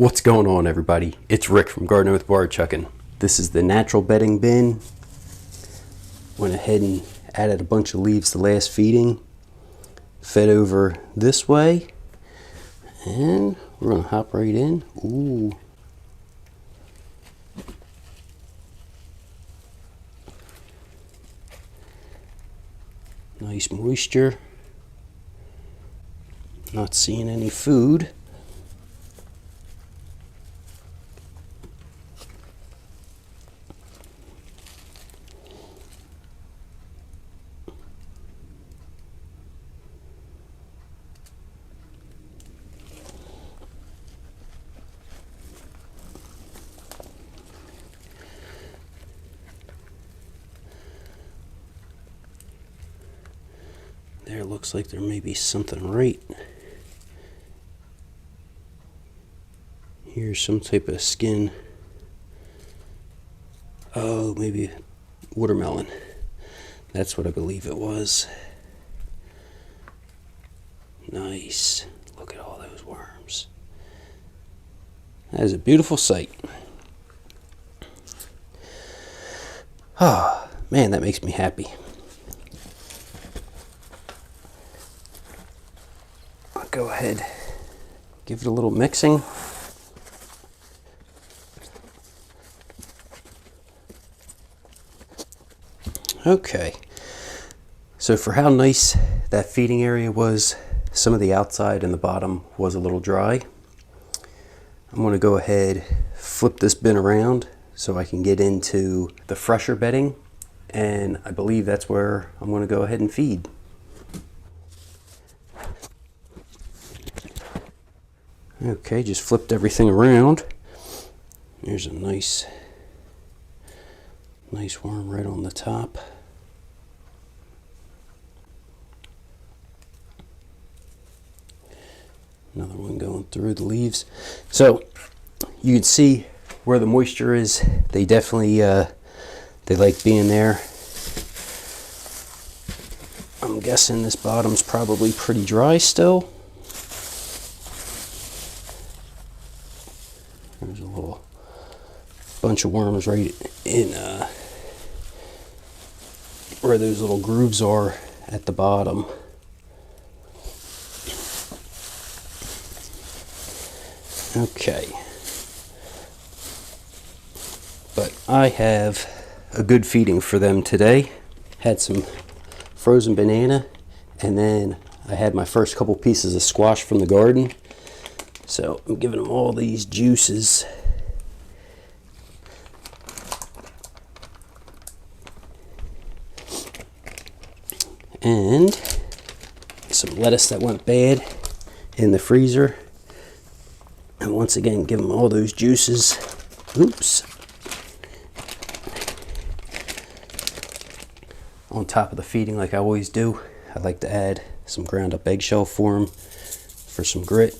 What's going on, everybody? It's Rick from Gardening with Barchuckin. This is the natural bedding bin. Went ahead and added a bunch of leaves to last feeding. Fed over this way. And we're going to hop right in. Ooh. Nice moisture. Not seeing any food. There, looks like there may be something right. Here's some type of skin. Oh, maybe watermelon. That's what I believe it was. Nice. Look at all those worms. That is a beautiful sight. Oh, man, that makes me happy. I'll go ahead, give it a little mixing. Okay, so for how nice that feeding area was, some of the outside and the bottom was a little dry. I'm going to go ahead, flip this bin around so I can get into the fresher bedding, and I believe that's where I'm going to go ahead and feed. Okay, just flipped everything around. There's a nice worm right on the top. Another one going through the leaves. So you can see where the moisture is. They definitely they like being there. I'm guessing this bottom's probably pretty dry still. There's a little bunch of worms right in where those little grooves are at the bottom. Okay, but I have a good feeding for them today. Had some frozen banana, and then I had my first couple pieces of squash from the garden. So I'm giving them all these juices. And some lettuce that went bad in the freezer. And once again, give them all those juices. Oops. On top of the feeding, like I always do, I like to add some ground up eggshell for them for some grit.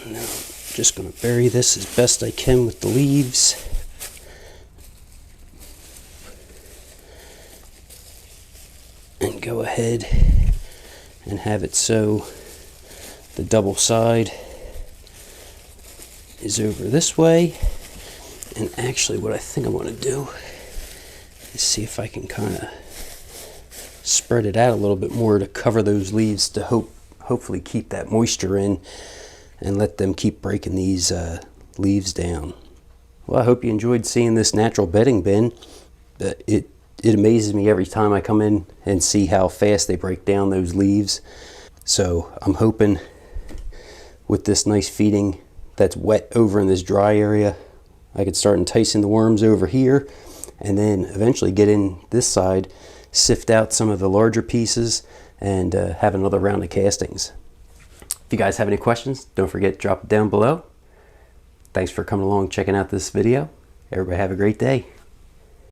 Now, I'm just going to bury this as best I can with the leaves. And go ahead and have it so the double side is over this way. And actually what I think I want to do is see if I can kind of spread it out a little bit more to cover those leaves to hopefully keep that moisture in and let them keep breaking these leaves down. Well, I hope you enjoyed seeing this natural bedding bin. It amazes me every time I come in and see how fast they break down those leaves. So I'm hoping with this nice feeding that's wet over in this dry area, I could start enticing the worms over here, and then eventually get in this side, sift out some of the larger pieces, and have another round of castings. If you guys have any questions, don't forget to drop it down below. Thanks for coming along, checking out this video. Everybody have a great day.